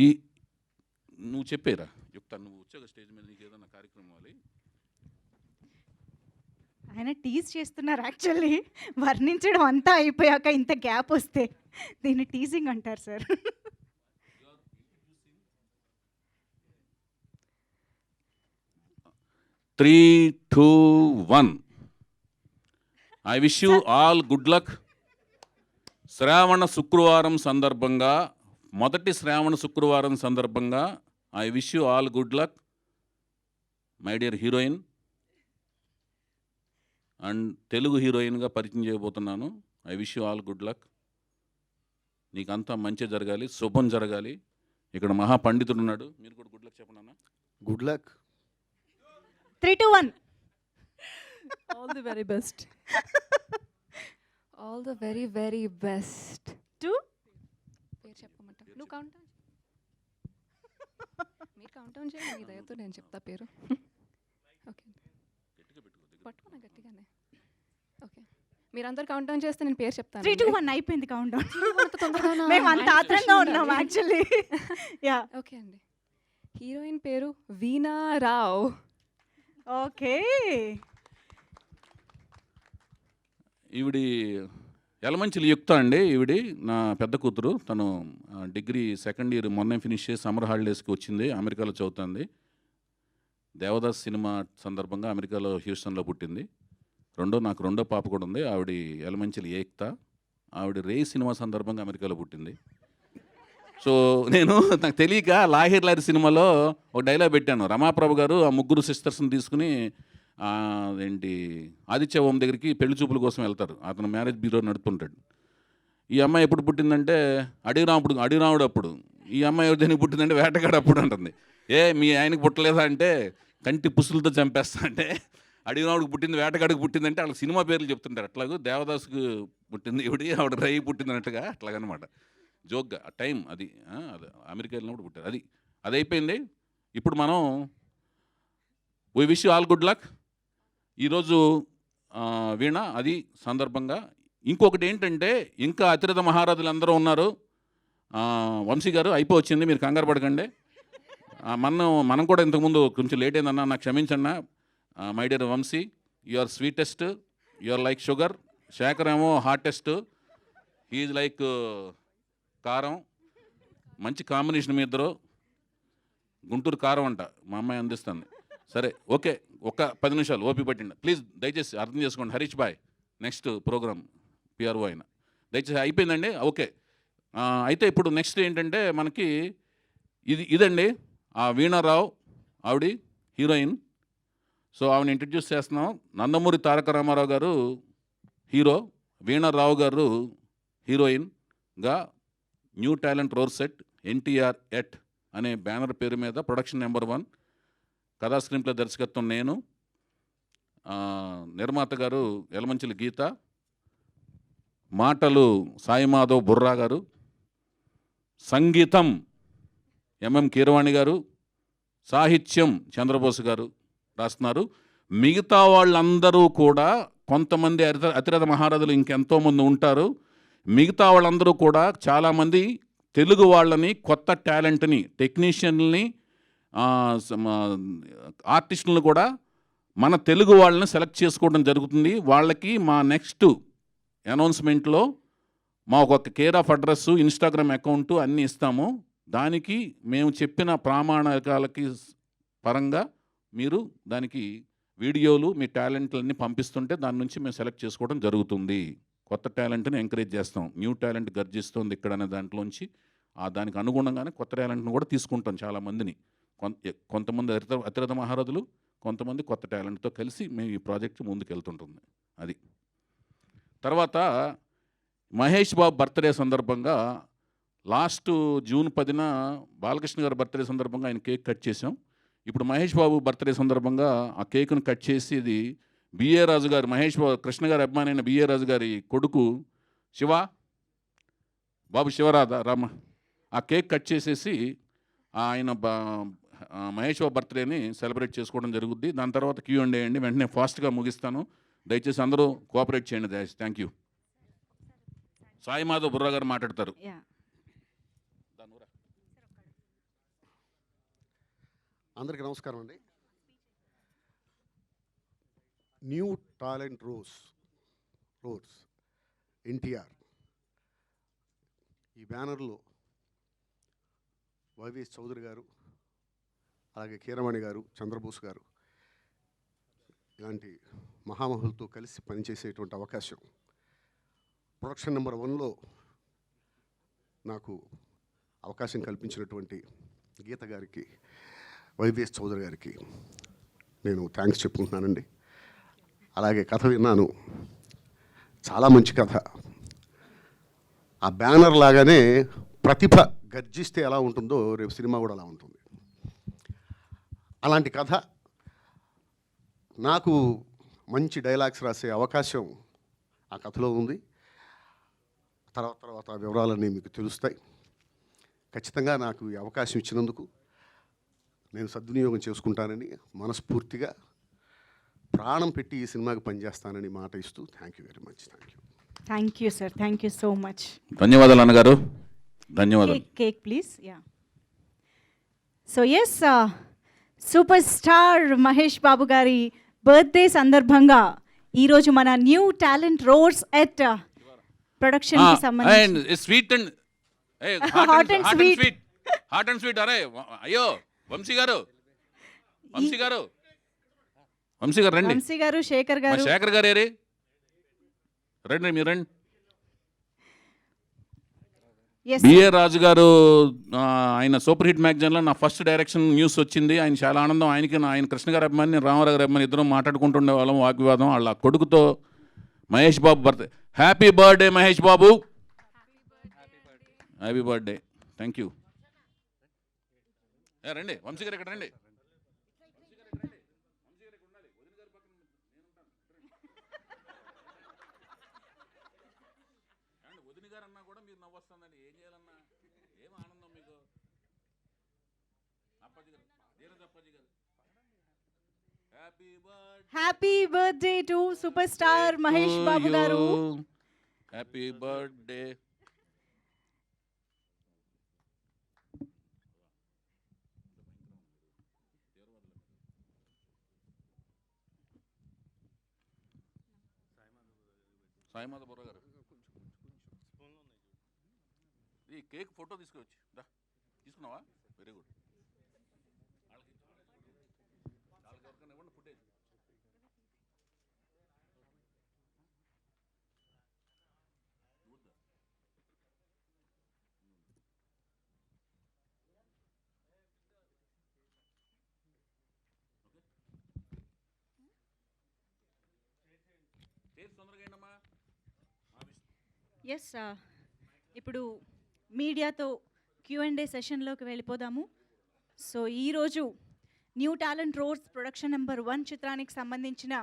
ఈ నువ్వు చెప్పేరా యుక్త, నువ్వు వచ్చాక స్టేజ్ మీద నీకు ఏదైనా కార్యక్రమం అవ్వాలి. ఆయన టీజ్ చేస్తున్నారు యాక్చువల్లీ. వర్ణించడం అంతా అయిపోయాక ఇంత గ్యాప్ వస్తే దీన్ని టీజింగ్ అంటారు sir. 3, 2, 1. I wish you all good luck. శ్రావణ శుక్రవారం సందర్భంగా, మొదటి శ్రావణ శుక్రవారం సందర్భంగా I wish you all good luck my dear heroine. And Telugu హీరోయిన్గా పరిచయం చేయబోతున్నాను. I wish you all good luck. నీకంతా మంచి జరగాలి, శుభం జరగాలి. ఇక్కడ మహా పండితుడు ఉన్నాడు, మీరు కూడా గుడ్ లక్ చెప్పండి. Good luck. 3, 2, 1. All the very best. All the very, very best. 2. పేరు చెప్పమంటా, నువ్వు కౌంట్ డౌన్. మీరు కౌంట్ డౌన్ చేయండి, మీ దయతో నేను చెప్తా పేరు. ఓకే, పట్టుకున్నా గట్టిగానే. ఓకే, మీరందరూ కౌంట్ డౌన్ చేస్తే నేను పేరు చెప్తాను. 3, 2, 1 అయిపోయింది కౌంట్ డౌన్. తొందరగా మేము అంత ఆత్రంగా ఉన్నాం యాక్చువల్లీ. యా, ఓకే అండి. హీరోయిన్ పేరు వీణా రావ్. ఓకే. ఈవిడి యలమంచిలి యుక్త అండి. ఈవిడి నా పెద్ద కూతురు. తను డిగ్రీ సెకండ్ ఇయర్ మొన్నే ఫినిష్ చేసి సమ్మర్ హాలిడేస్కి వచ్చింది. అమెరికాలో చదువుతుంది. దేవదాస్ సినిమా సందర్భంగా అమెరికాలో హ్యూస్టన్లో పుట్టింది. నాకు రెండో పాప కూడా ఉంది. ఆవిడ యలమంచిలి ఏక్త. ఆవిడ రే సినిమా సందర్భంగా అమెరికాలో పుట్టింది. సో నాకు తెలియక లాహిర్ లారి సినిమాలో ఒక డైలాగ్ పెట్టాను. రమాప్రభు గారు ఆ ముగ్గురు సిస్టర్స్ని తీసుకుని ఏంటి ఆదిత్య ఓం దగ్గరికి పెళ్లి చూపుల కోసం వెళ్తారు. అతను మ్యారేజ్ బ్యూరో నడుపుతుంటాడు. ఈ అమ్మాయి ఎప్పుడు పుట్టిందంటే అడిగిరాముడు అప్పుడు. ఈ అమ్మాయి దేనికి పుట్టిందంటే వేటగాడు అప్పుడు అంటుంది. మీ ఆయనకి పుట్టలేదా అంటే కంటి పుసులతో చంపేస్తా అంటే, అడిగిరాముడికి పుట్టింది వేటగాడికి పుట్టిందంటే వాళ్ళకి సినిమా పేర్లు చెప్తుంటారు. అట్లాగూ దేవదాసుకు పుట్టింది ఆవిడ రై పుట్టిందన్నట్టుగా అట్లాగనమాట. జోక్గా ఆ టైం అది అమెరికా వెళ్ళినప్పుడు పుట్టారు. అది అయిపోయింది. ఇప్పుడు మనం we wish you all good luck. ఈరోజు వీణ అది సందర్భంగా ఇంకొకటి ఏంటంటే, ఇంకా అతిరథ మహారాజులు అందరూ ఉన్నారు. వంశీ గారు అయిపోవచ్చింది, మీరు కంగారు పడకండి. మనం కూడా ఇంతకుముందు కొంచెం లేట్ అయిందన్నా, నాకు క్షమించన్నా. My dear Vamshi, you are sweetest, you are like sugar. Shekhar ఏమో హార్టెస్ట్, హీజ్ లైక్ కారం. మంచి కాంబినేషన్ మీ ఇద్దరు. గుంటూరు కారం అంట మా అమ్మాయి అందిస్తుంది. సరే, ఓకే, ఒక 10 నిమిషాలు ఓపి పట్టిండి ప్లీజ్. దయచేసి అర్థం చేసుకోండి. Harish bhai next program PRO అయినా దయచేసి అయిపోయిందండి. ఓకే, అయితే ఇప్పుడు నెక్స్ట్ ఏంటంటే మనకి ఇదండి ఆ వీణారావు, ఆవిడ హీరోయిన్. సో ఆవిడని ఇంట్రడ్యూస్ చేస్తున్నాం. నందమూరి తారక రామారావు గారు హీరో, వీణారావు గారు హీరోయిన్గా new talent roar set NTR at అనే బ్యానర్ పేరు మీద ప్రొడక్షన్ నెంబర్ 1, కథా స్క్రీన్ప్లే దర్శకత్వం నేను, నిర్మాత గారు యలమంచిలి గీత, మాటలు సాయిమాధవ్ బుర్రా గారు, సంగీతం ఎంఎం కీరవాణి గారు, సాహిత్యం చంద్రబోస్ గారు రాస్తున్నారు. మిగతా వాళ్ళందరూ కూడా కొంతమంది అతిరథ మహారాజులు ఇంకెంతోమంది ఉంటారు. మిగతా వాళ్ళందరూ కూడా చాలామంది తెలుగు వాళ్ళని, కొత్త టాలెంట్ని, టెక్నీషియన్ని, ఆర్టిస్టులను కూడా మన తెలుగు వాళ్ళని సెలెక్ట్ చేసుకోవడం జరుగుతుంది. వాళ్ళకి మా నెక్స్ట్ అనౌన్స్మెంట్లో మా ఒక care of address, Instagram account అన్నీ ఇస్తాము. దానికి మేము చెప్పిన ప్రామాణికాలకి పరంగా మీరు దానికి వీడియోలు, మీ టాలెంట్లన్నీ పంపిస్తుంటే దాని నుంచి మేము సెలెక్ట్ చేసుకోవడం జరుగుతుంది. కొత్త టాలెంట్ని ఎంకరేజ్ చేస్తాం. న్యూ టాలెంట్ గర్జిస్తుంది ఇక్కడ అనే దాంట్లోంచి దానికి అనుగుణంగానే కొత్త టాలెంట్ని కూడా తీసుకుంటాం. చాలామందిని, కొంతమంది అతిరథ మహారాజులు, కొంతమంది కొత్త టాలెంట్తో కలిసి మేము ఈ ప్రాజెక్ట్ ముందుకు వెళ్తుంటుంది. అది తర్వాత మహేష్ బాబు బర్త్డే సందర్భంగా లాస్ట్ జూన్ 10న బాలకృష్ణ గారి బర్త్డే సందర్భంగా ఆయన కేక్ కట్ చేసాం. ఇప్పుడు మహేష్ బాబు బర్త్డే సందర్భంగా ఆ కేక్ను కట్ చేసి ఇది బిఏ రాజు గారు, మహేష్ బాబు కృష్ణ గారి అభిమాని అయిన బిఏ రాజు గారి కొడుకు బాబు శివరామ ఆ కేక్ కట్ చేసేసి ఆయన మహేష్ బాబు బర్త్డేని సెలబ్రేట్ చేసుకోవడం జరుగుద్ది. దాని తర్వాత Q&A అండి. వెంటనే ఫాస్ట్గా ముగిస్తాను. దయచేసి అందరూ కోఆపరేట్ చేయండి. దయచేసి థ్యాంక్ యూ. సాయిమాధవ్ బుర్రా గారు మాట్లాడతారు. అందరికీ నమస్కారం అండి. న్యూ టాలెంట్ రోడ్స్ ఎన్టీఆర్ ఈ బ్యానర్లో వైవిఎస్ చౌదరి గారు, అలాగే కీరవాణి గారు, చంద్రబోస్ గారు ఇలాంటి మహామహులతో కలిసి పనిచేసేటువంటి అవకాశం ప్రొడక్షన్ నెంబర్ 1లో నాకు అవకాశం కల్పించినటువంటి గీత గారికి, వైవిఎస్ చౌదరి గారికి నేను థ్యాంక్స్ చెప్పుకుంటున్నానండి. అలాగే కథ విన్నాను, చాలా మంచి కథ. ఆ బ్యానర్ లాగానే ప్రతిభ గర్జిస్తే ఎలా ఉంటుందో రేపు సినిమా కూడా అలా ఉంటుంది. అలాంటి కథ, నాకు మంచి డైలాగ్స్ రాసే అవకాశం ఆ కథలో ఉంది. తర్వాత వివరాలన్నీ మీకు తెలుస్తాయి. ఖచ్చితంగా నాకు ఈ అవకాశం ఇచ్చినందుకు నేను సద్వినియోగం చేసుకుంటానని మనస్ఫూర్తిగా ప్రాణం పెట్టి ఈ సినిమాకి పనిచేస్తానని మాట ఇస్తూ thank you very much. Thank you sir, thank you so much. ధన్యవాదాలు అన్నగారు, ధన్యవాదాలు. Cake please. Yeah. So yes, super star Mahesh Babu గారి బర్త్డే సందర్భంగా ఈరోజు మన new talent roads at production కి సంబంధించి sweet and hot and sweet, hot and sweet. అరే అయ్యో వంశీ గారు రండి. వంశీ గారు, శేఖర్ గారు. శేఖర్ గారు ఏరి రండి, మీరు రండి. Yes, బిఏ రాజు గారు, ఆయన సూపర్ హిట్ మ్యాగజైన్లో నా ఫస్ట్ డైరెక్షన్ న్యూస్ వచ్చింది. ఆయన చాలా ఆనందం. ఆయన కృష్ణ గారి అభిమాని, నేను రామారావు గారి అభిమాని, ఇద్దరం మాట్లాడుకుంటుండే వాళ్ళం, వాగ్వివాదం. వాళ్ళ కొడుకుతో Mahesh Babu birthday. Happy birthday Mahesh Babu, happy birthday. Thank you. రండి వంశీ గారు, ఇక్కడ రండి. వదిన గారు అన్నా కూడా మీరు నవ్వొస్తుందండి. ఏం చేయాలన్నా ఏం ఆనందం మీకు. అప్పాజీ గారు, ధీరజ్ అప్పాజీ గారు, happy birthday to super star Mahesh Babu గారు. Happy birthday. సాయిమాధ బుర్ర గారు, ఈ కేక్ ఫోటో తీసుకొచ్చి తీసుకున్నావా? Very good. వాళ్ళకి ఎవరికైనా ఇవ్వండి ఫుటేజ్. తొందరగా ఏంటమ్మా. ఎస్, ఇప్పుడు మీడియాతో Q&A సెషన్లోకి వెళ్ళిపోదాము. సో ఈరోజు new talent roads production number 1 చిత్రానికి సంబంధించిన